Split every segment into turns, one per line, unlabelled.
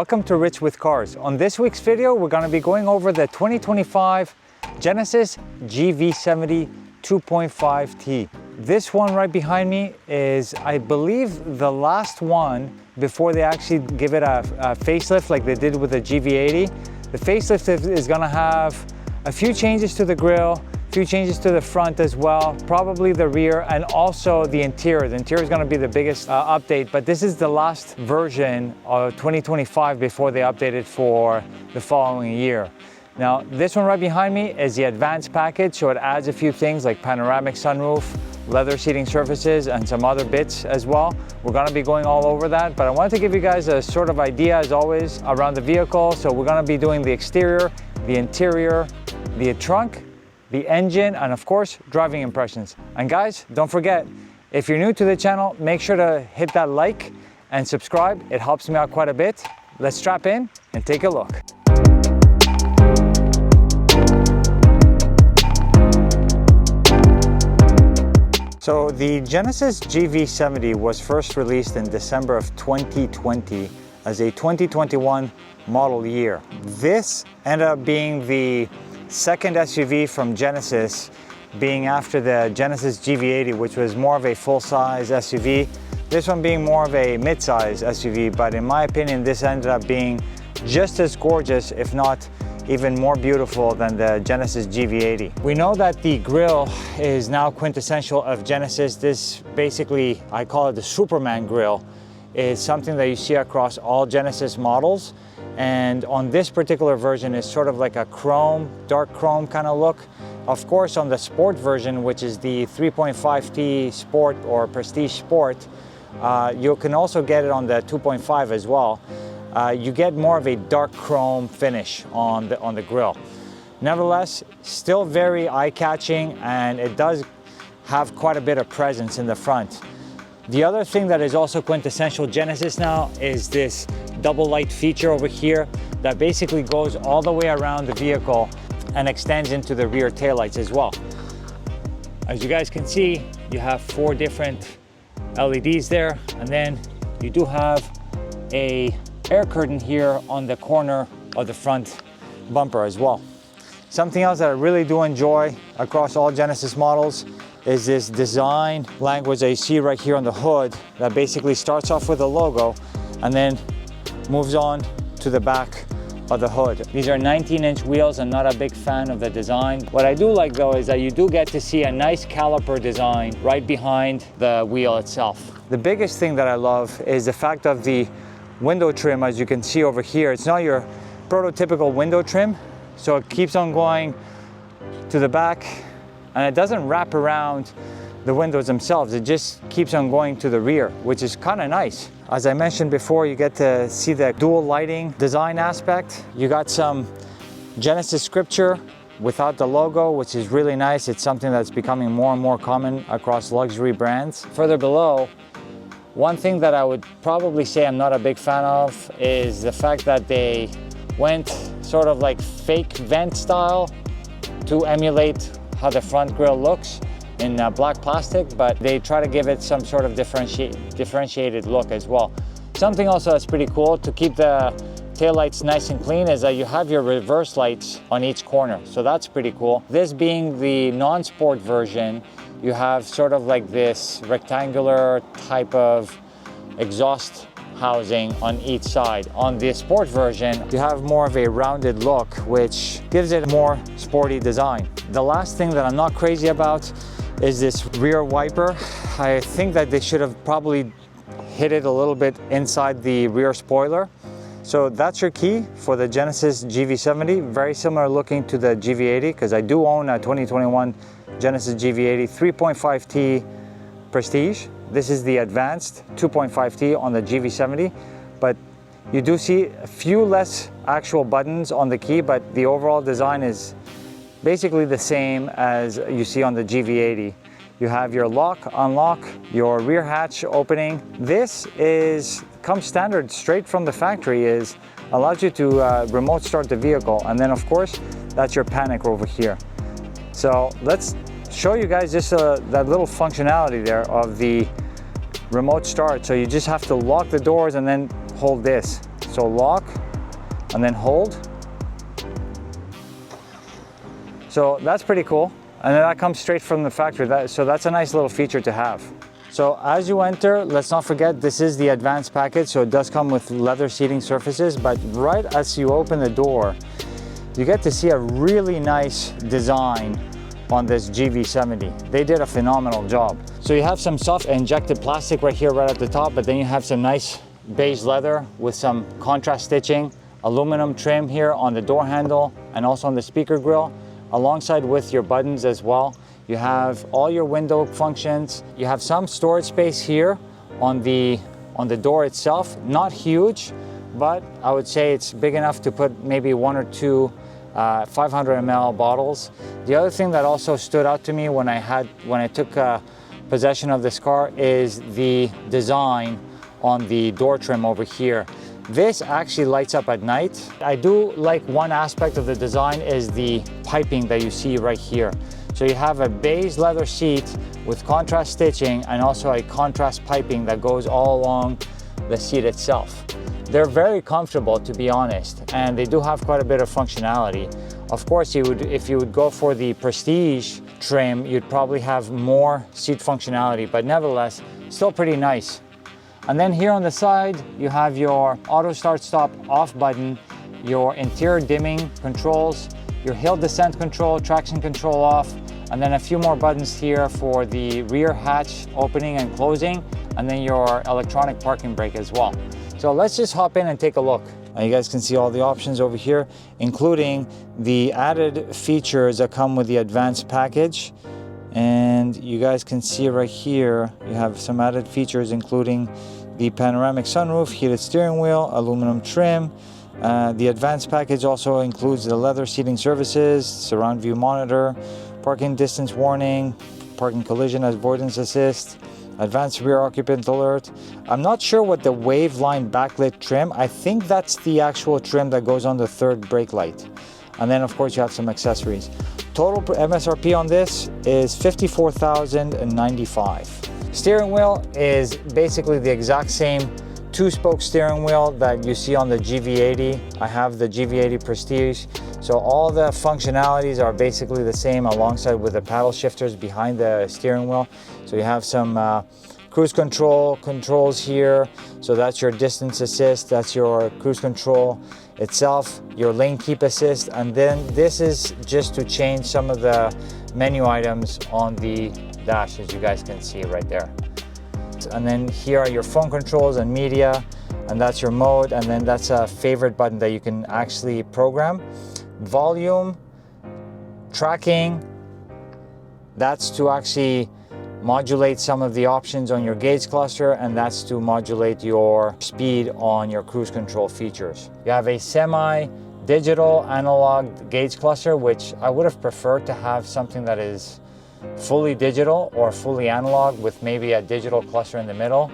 Welcome to Rich with Cars. On this week's video, we're going to be going over the 2025 Genesis GV70 2.5T. This one right behind me is, I believe, the last one before they actually give it a facelift like they did with the GV80. The facelift is going to have a few changes to the grille, few changes to the front as well, probably the rear, and also the interior. The interior is going to be the biggest update, but this is the last version of 2025 before they update it for the following year. Now, this one right behind me is the Advanced package, so it adds a few things like panoramic sunroof, leather seating surfaces, and some other bits as well. We're going to be going all over that, but I wanted to give you guys a sort of idea, as always, around the vehicle. So we're going to be doing the exterior, the interior, the trunk, the engine, and of course, driving impressions. And guys, don't forget, if you're new to the channel, make sure to hit that like and subscribe. It helps me out quite a bit. Let's strap in and take a look. So the Genesis GV70 was first released in December of 2020 as a 2021 model year. This ended up being the second SUV from Genesis, being after the Genesis GV80, which was more of a full-size SUV. This one being more of a mid-size SUV, but in my opinion, this ended up being just as gorgeous, if not even more beautiful than the Genesis GV80. We know that the grille is now quintessential of Genesis. This basically, I call it the Superman grille, is something that you see across all Genesis models. And on this particular version, it's sort of like a chrome, dark chrome kind of look. Of course, on the Sport version, which is the 3.5T Sport or Prestige Sport, you can also get it on the 2.5 as well. You get more of a dark chrome finish on the grille. Nevertheless, still very eye-catching, and it does have quite a bit of presence in the front. The other thing that is also quintessential Genesis now is this double light feature over here that basically goes all the way around the vehicle and extends into the rear taillights as well. As you guys can see, you have 4 different LEDs there, and then you do have a air curtain here on the corner of the front bumper as well. Something else that I really do enjoy across all Genesis models is this design language that you see right here on the hood that basically starts off with a logo and then moves on to the back of the hood. These are 19-inch wheels. I'm not a big fan of the design. What I do like though is that you do get to see a nice caliper design right behind the wheel itself. The biggest thing that I love is the fact of the window trim. As you can see over here, it's not your prototypical window trim, so it keeps on going to the back and it doesn't wrap around the windows themselves. It just keeps on going to the rear, which is kind of nice. As I mentioned before, you get to see the dual lighting design aspect. You got some Genesis scripture without the logo, which is really nice. It's something that's becoming more and more common across luxury brands. Further below, one thing that I would probably say I'm not a big fan of is the fact that they went sort of like fake vent style to emulate how the front grille looks in black plastic, but they try to give it some sort of differentiated look as well. Something also that's pretty cool to keep the taillights nice and clean is that you have your reverse lights on each corner, so that's pretty cool. This being the non-sport version, you have sort of like this rectangular type of exhaust housing on each side. On the sport version, you have more of a rounded look, which gives it a more sporty design. The last thing that I'm not crazy about is this rear wiper. I think that they should have probably hit it a little bit inside the rear spoiler. So that's your key for the Genesis GV70. Very similar looking to the GV80, because I do own a 2021 Genesis GV80 3.5T Prestige. This is the Advanced 2.5T on the GV70, but you do see a few less actual buttons on the key, but the overall design is basically the same as you see on the GV80. You have your lock, unlock, your rear hatch opening. This comes standard straight from the factory, allows you to remote start the vehicle, and then of course that's your panic over here. So let's show you guys just that little functionality there of the remote start. So you just have to lock the doors and then hold this. So lock, and then hold. So that's pretty cool. And then that comes straight from the factory. So that's a nice little feature to have. So as you enter, let's not forget this is the Advanced package, so it does come with leather seating surfaces, but right as you open the door, you get to see a really nice design on this GV70. They did a phenomenal job. So you have some soft injected plastic right here, right at the top, but then you have some nice beige leather with some contrast stitching, aluminum trim here on the door handle and also on the speaker grille, alongside with your buttons as well. You have all your window functions. You have some storage space here on the door itself. Not huge, but I would say it's big enough to put maybe 1 or 2 500 ml bottles. The other thing that also stood out to me when I took possession of this car is the design on the door trim over here. This actually lights up at night. I do like one aspect of the design is the piping that you see right here. So you have a beige leather seat with contrast stitching and also a contrast piping that goes all along the seat itself. They're very comfortable, to be honest, and they do have quite a bit of functionality. Of course, if you would go for the Prestige trim, you'd probably have more seat functionality, but nevertheless, still pretty nice. And then here on the side, you have your auto start stop off button, your interior dimming controls, your hill descent control, traction control off, and then a few more buttons here for the rear hatch opening and closing, and then your electronic parking brake as well. So let's just hop in and take a look. You guys can see all the options over here, including the added features that come with the Advanced package. And you guys can see right here, you have some added features, including the panoramic sunroof, heated steering wheel, aluminum trim. The Advanced package also includes the leather seating surfaces, surround view monitor, parking distance warning, parking collision avoidance assist, advanced rear occupant alert. I'm not sure what the wave line backlit trim, I think that's the actual trim that goes on the third brake light. And then of course you have some accessories. Total MSRP on this is $54,095. Steering wheel is basically the exact same 2-spoke steering wheel that you see on the GV80. I have the GV80 Prestige. So all the functionalities are basically the same, alongside with the paddle shifters behind the steering wheel. So you have some cruise controls here. So that's your distance assist, that's your cruise control itself, your lane keep assist, and then this is just to change some of the menu items on the dash, as you guys can see right there. And then here are your phone controls and media, and that's your mode, and then that's a favorite button that you can actually program. Volume, tracking, that's to actually modulate some of the options on your gauge cluster, and that's to modulate your speed on your cruise control features. You have a semi-digital analog gauge cluster, which I would have preferred to have something that is fully digital or fully analog with maybe a digital cluster in the middle.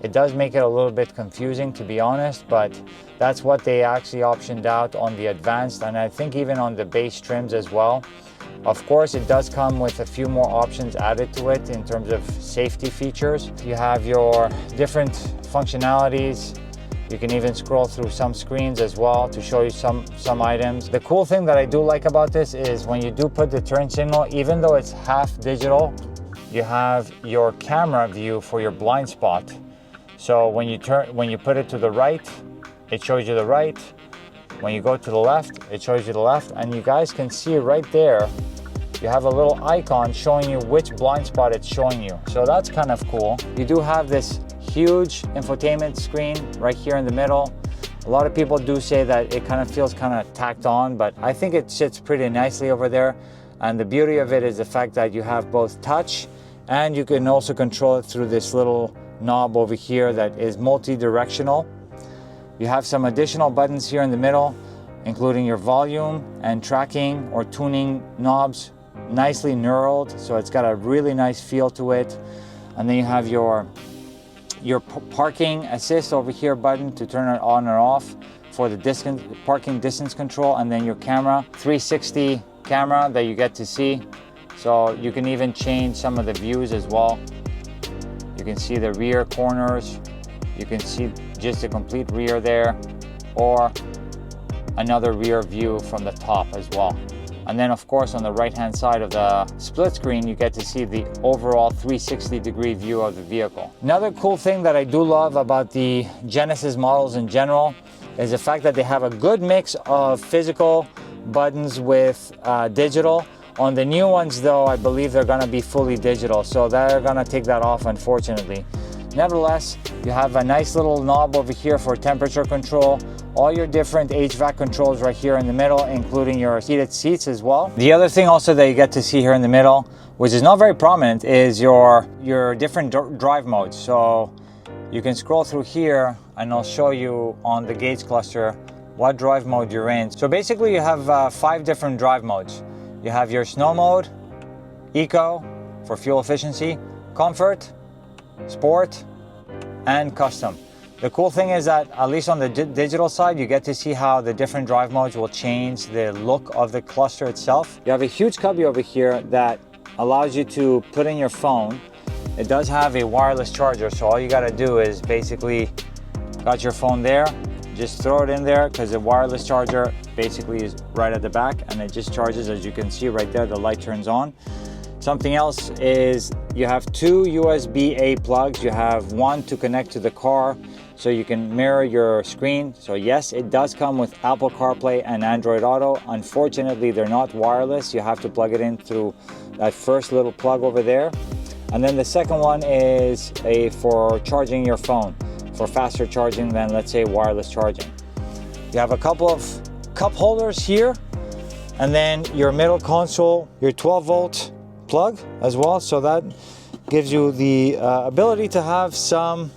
It does make it a little bit confusing, to be honest, but that's what they actually optioned out on the Advanced, and I think even on the base trims as well. Of course, it does come with a few more options added to it in terms of safety features. You have your different functionalities. You can even scroll through some screens as well to show you some items. The cool thing that I do like about this is when you do put the turn signal, even though it's half digital, you have your camera view for your blind spot. So when you put it to the right, it shows you the right. When you go to the left, it shows you the left, and you guys can see right there, you have a little icon showing you which blind spot it's showing you. So that's kind of cool. You do have this huge infotainment screen right here in the middle. A lot of people do say that it kind of feels kind of tacked on, but I think it sits pretty nicely over there. And the beauty of it is the fact that you have both touch, and you can also control it through this little knob over here that is multi-directional. You have some additional buttons here in the middle, including your volume and tracking or tuning knobs, nicely knurled, so it's got a really nice feel to it. And then you have your parking assist over here button to turn it on or off for the parking distance control, and then your camera, 360 camera that you get to see. So you can even change some of the views as well. You can see the rear corners. You can see just the complete rear there, or another rear view from the top as well. And then of course on the right hand side of the split screen, you get to see the overall 360-degree view of the vehicle. Another cool thing that I do love about the Genesis models in general is the fact that they have a good mix of physical buttons with digital. On the new ones though, I believe they're gonna be fully digital, so they're gonna take that off, unfortunately. Nevertheless, you have a nice little knob over here for temperature control, all your different HVAC controls right here in the middle, including your heated seats as well. The other thing also that you get to see here in the middle, which is not very prominent, is your different drive modes. So you can scroll through here and I'll show you on the gauge cluster what drive mode you're in. So basically you have 5 different drive modes. You have your snow mode, eco for fuel efficiency, comfort, sport, and custom. The cool thing is that at least on the digital side, you get to see how the different drive modes will change the look of the cluster itself. You have a huge cubby over here that allows you to put in your phone. It does have a wireless charger, so all you got to do is basically got your phone there, just throw it in there, because the wireless charger basically is right at the back and it just charges. As you can see right there, the light turns on. Something else is you have 2 USB-A plugs. You have one to connect to the car so you can mirror your screen. So yes, it does come with Apple CarPlay and Android Auto. Unfortunately, they're not wireless. You have to plug it in through that first little plug over there. And then the second one is for charging your phone, for faster charging than, let's say, wireless charging. You have a couple of cup holders here, and then your middle console, your 12-volt plug as well, so that gives you the ability to have some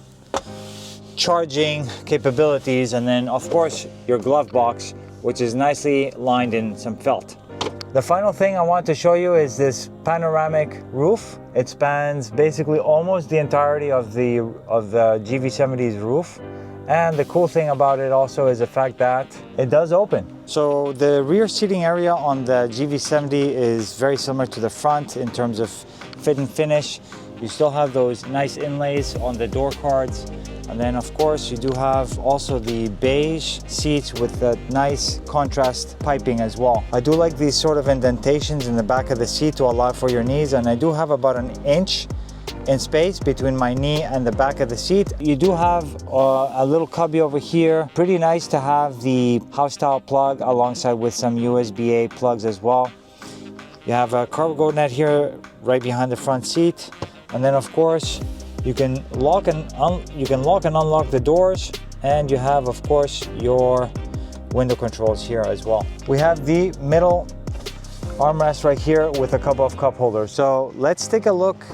charging capabilities. And then of course your glove box, which is nicely lined in some felt. The final thing I want to show you is this panoramic roof. It spans basically almost the entirety of the GV70's roof. And the cool thing about it also is the fact that it does open. So the rear seating area on the GV70 is very similar to the front in terms of fit and finish. You still have those nice inlays on the door cards. And then of course you do have also the beige seats with that nice contrast piping as well. I do like these sort of indentations in the back of the seat to allow for your knees, and I do have about 1 inch in space between my knee and the back of the seat. You do have a little cubby over here. Pretty nice to have the house style plug alongside with some USB-A plugs as well. You have a cargo net here right behind the front seat, and then of course you can lock and unlock the doors, and you have of course your window controls here as well. We have the middle armrest right here with a couple of cup holders. So let's take a look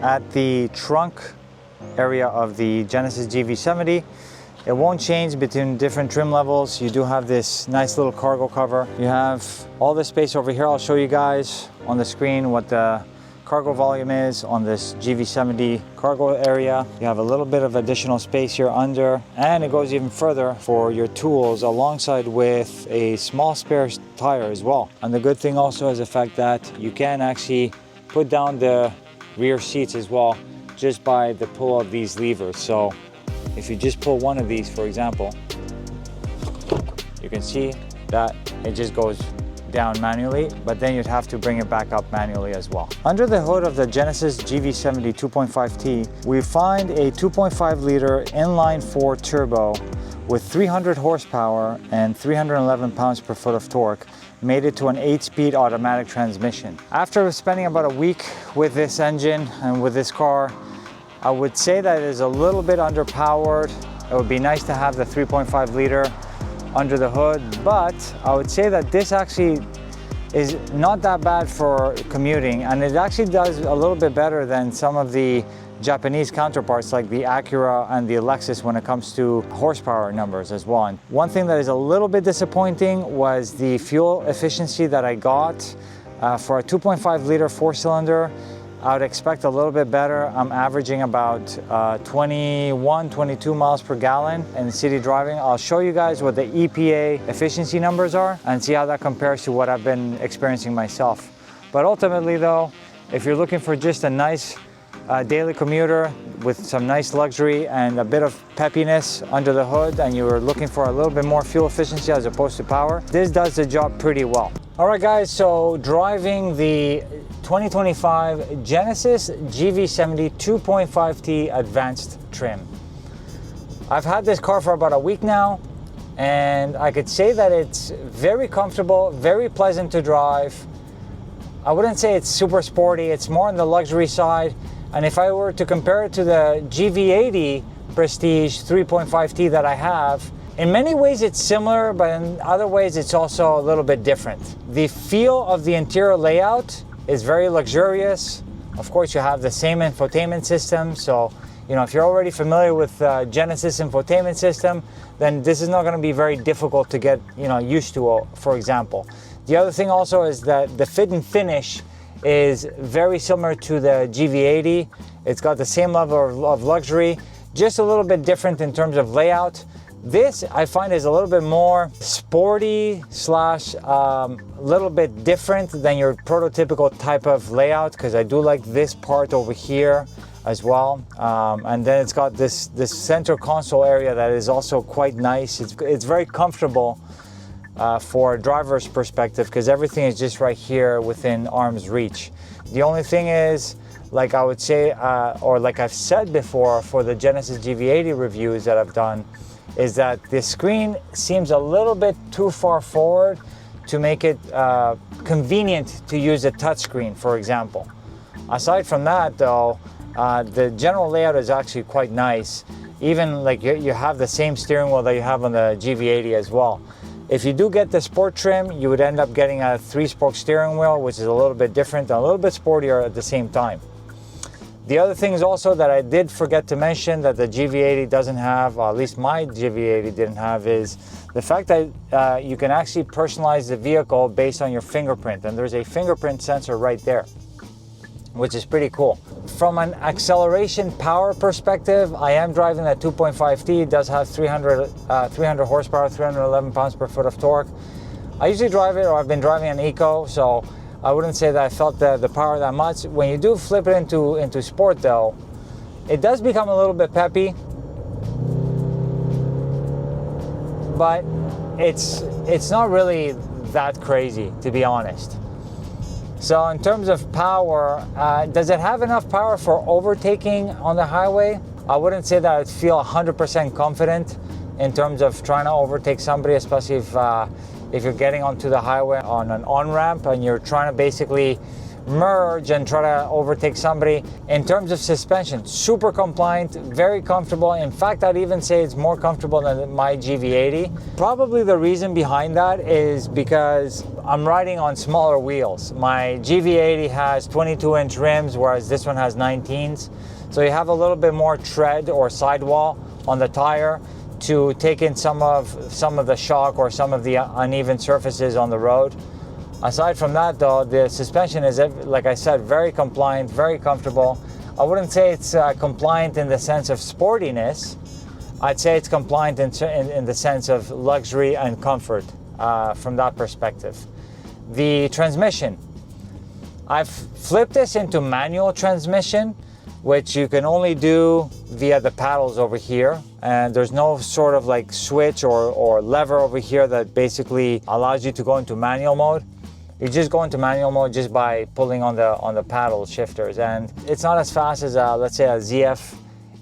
at the trunk area of the Genesis GV70. It won't change between different trim levels. You do have this nice little cargo cover. You have all the space over here. I'll show you guys on the screen what the cargo volume is on this GV70 cargo area. You have a little bit of additional space here under, and it goes even further for your tools alongside with a small spare tire as well. And the good thing also is the fact that you can actually put down the rear seats as well just by the pull of these levers. So if you just pull one of these, for example, you can see that it just goes down manually, but then you'd have to bring it back up manually as well. Under the hood of the Genesis GV70 2.5T, we find a 2.5 liter inline-4 turbo with 300 horsepower and 311 pounds per foot of torque, made it to an 8-speed automatic transmission. After spending about a week with this engine and with this car, I would say that it is a little bit underpowered. It would be nice to have the 3.5 liter under the hood, but I would say that this actually is not that bad for commuting, and it actually does a little bit better than some of the Japanese counterparts like the Acura and the Lexus when it comes to horsepower numbers as well. And one thing that is a little bit disappointing was the fuel efficiency that I got for a 2.5 liter 4-cylinder. I would expect a little bit better. I'm averaging about 21, 22 miles per gallon in city driving. I'll show you guys what the EPA efficiency numbers are and see how that compares to what I've been experiencing myself. But ultimately though, if you're looking for just a nice daily commuter with some nice luxury and a bit of peppiness under the hood, and you were looking for a little bit more fuel efficiency as opposed to power, this does the job pretty well. All right guys, so driving the 2025 Genesis GV70 2.5T Advanced trim. I've had this car for about a week now, and I could say that it's very comfortable, very pleasant to drive. I wouldn't say it's super sporty, it's more on the luxury side. And if I were to compare it to the GV80 Prestige 3.5T that I have, in many ways it's similar, but in other ways it's also a little bit different. The feel of the interior layout is very luxurious. Of course, you have the same infotainment system, so you know, if you're already familiar with Genesis infotainment system, then this is not going to be very difficult to get, you know, used to, for example. The other thing also is that the fit and finish is very similar to the GV80. It's got the same level of luxury, just a little bit different in terms of layout. This I find is a little bit more sporty slash little bit different than your prototypical type of layout, because I do like this part over here as well. And then it's got this center console area that is also quite nice. It's very comfortable for a driver's perspective, because everything is just right here within arm's reach. The only thing is, like I would say, or like I've said before for the Genesis GV80 reviews that I've done, is that the screen seems a little bit too far forward to make it convenient to use a touchscreen, for example. Aside from that though, the general layout is actually quite nice. Even like you have the same steering wheel that you have on the GV80 as well. If you do get the sport trim, you would end up getting a 3-spoke steering wheel, which is a little bit different and a little bit sportier at the same time. The other things also that I did forget to mention that the GV80 doesn't have, or at least my GV80 didn't have, is the fact that you can actually personalize the vehicle based on your fingerprint, and there's a fingerprint sensor right there, which is pretty cool. From an acceleration power perspective, I am driving that 2.5T. It does have 300 horsepower, 311 pounds per foot of torque. I usually drive it, or I've been driving an Eco, so I wouldn't say that I felt the power that much. When you do flip it into sport though, it does become a little bit peppy, but it's not really that crazy, to be honest. So in terms of power, does it have enough power for overtaking on the highway? I wouldn't say that I'd feel 100% confident in terms of trying to overtake somebody, especially if you're getting onto the highway on an on-ramp and you're trying to basically merge and try to overtake somebody. In terms of suspension, super compliant, very comfortable. In fact, I'd even say it's more comfortable than my GV80. Probably the reason behind that is because I'm riding on smaller wheels. My GV80 has 22-inch rims, whereas this one has 19s. So you have a little bit more tread or sidewall on the tire to take in some of the shock or some of the uneven surfaces on the road. Aside from that though, the suspension is, like I said, very compliant, very comfortable. I wouldn't say it's compliant in the sense of sportiness. I'd say it's compliant in the sense of luxury and comfort from that perspective. The transmission, I've flipped this into manual transmission, which you can only do via the paddles over here. And there's no sort of like switch or lever over here that basically allows you to go into manual mode. You just go into manual mode just by pulling on the paddle shifters, and it's not as fast as let's say a ZF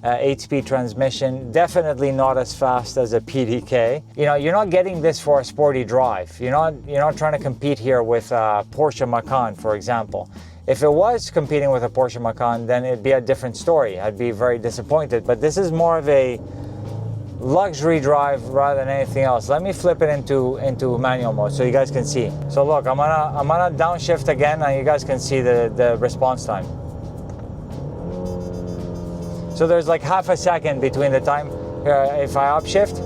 8-speed transmission. Definitely not as fast as a PDK. You know, you're not getting this for a sporty drive. You're not trying to compete here with Porsche Macan, for example. If it was competing with a Porsche Macan, then it'd be a different story. I'd be very disappointed. But this is more of a luxury drive rather than anything else. Let me flip it into manual mode so you guys can see. So look, I'm gonna downshift again, and you guys can see the response time. So there's like half a second between the time. If I upshift,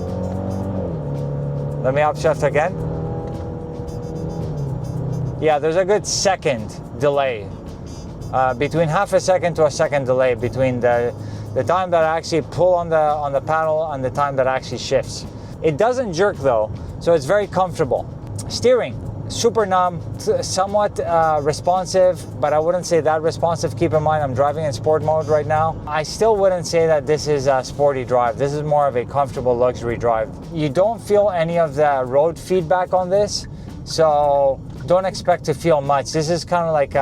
let me upshift again. Yeah, there's a good second delay, between half a second to a second delay between the time that I actually pull on the paddle and the time that actually shifts. It doesn't jerk though, so it's very comfortable. Steering, super numb, somewhat responsive, but I wouldn't say that responsive. Keep in mind, I'm driving in sport mode right now. I still wouldn't say that this is a sporty drive. This is more of a comfortable luxury drive. You don't feel any of the road feedback on this, so don't expect to feel much. This is kind of like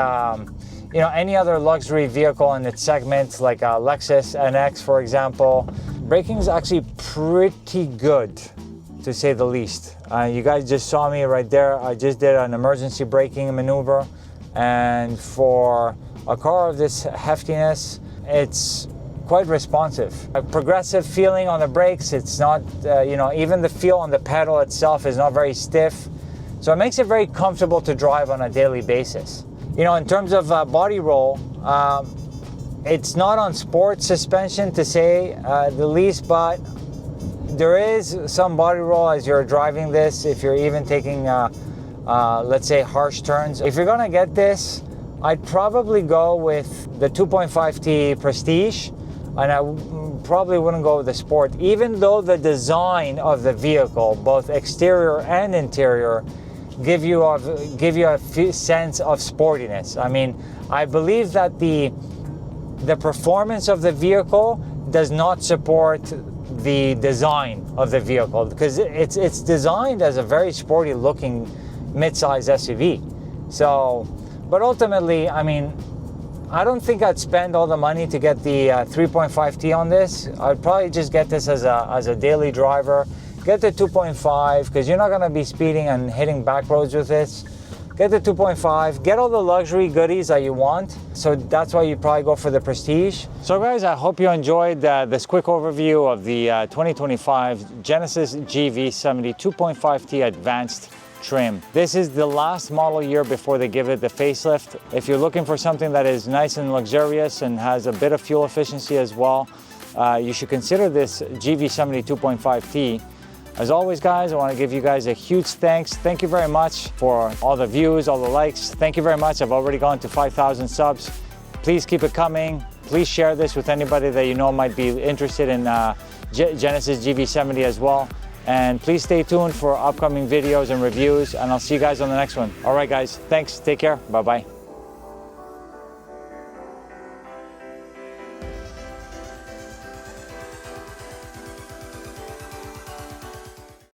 you know, any other luxury vehicle in its segment, like a Lexus NX, for example. Braking is actually pretty good, to say the least. You guys just saw me right there. I just did an emergency braking maneuver, and for a car of this heftiness, it's quite responsive. A progressive feeling on the brakes. It's not, you know, even the feel on the pedal itself is not very stiff. So it makes it very comfortable to drive on a daily basis. You know, in terms of body roll, it's not on sport suspension, to say the least, but there is some body roll as you're driving this, if you're even taking, let's say, harsh turns. If you're gonna get this, I'd probably go with the 2.5T Prestige, and I probably wouldn't go with the Sport, even though the design of the vehicle, both exterior and interior, give you a sense of sportiness. I mean, I believe that the performance of the vehicle does not support the design of the vehicle, because it's designed as a very sporty looking mid-size SUV. So, but ultimately, I mean, I don't think I'd spend all the money to get the 3.5T on this. I'd probably just get this as a daily driver. Get the 2.5, because you're not going to be speeding and hitting back roads with this. Get the 2.5, get all the luxury goodies that you want. So that's why you probably go for the Prestige. So guys, I hope you enjoyed this quick overview of the 2025 Genesis GV70 2.5T Advanced trim. This is the last model year before they give it the facelift. If you're looking for something that is nice and luxurious and has a bit of fuel efficiency as well, you should consider this GV70 2.5T. As always, guys, I want to give you guys a huge thanks. Thank you very much for all the views, all the likes. Thank you very much. I've already gone to 5,000 subs. Please keep it coming. Please share this with anybody that you know might be interested in Genesis GV70 as well. And please stay tuned for upcoming videos and reviews, and I'll see you guys on the next one. All right, guys, thanks. Take care. Bye-bye.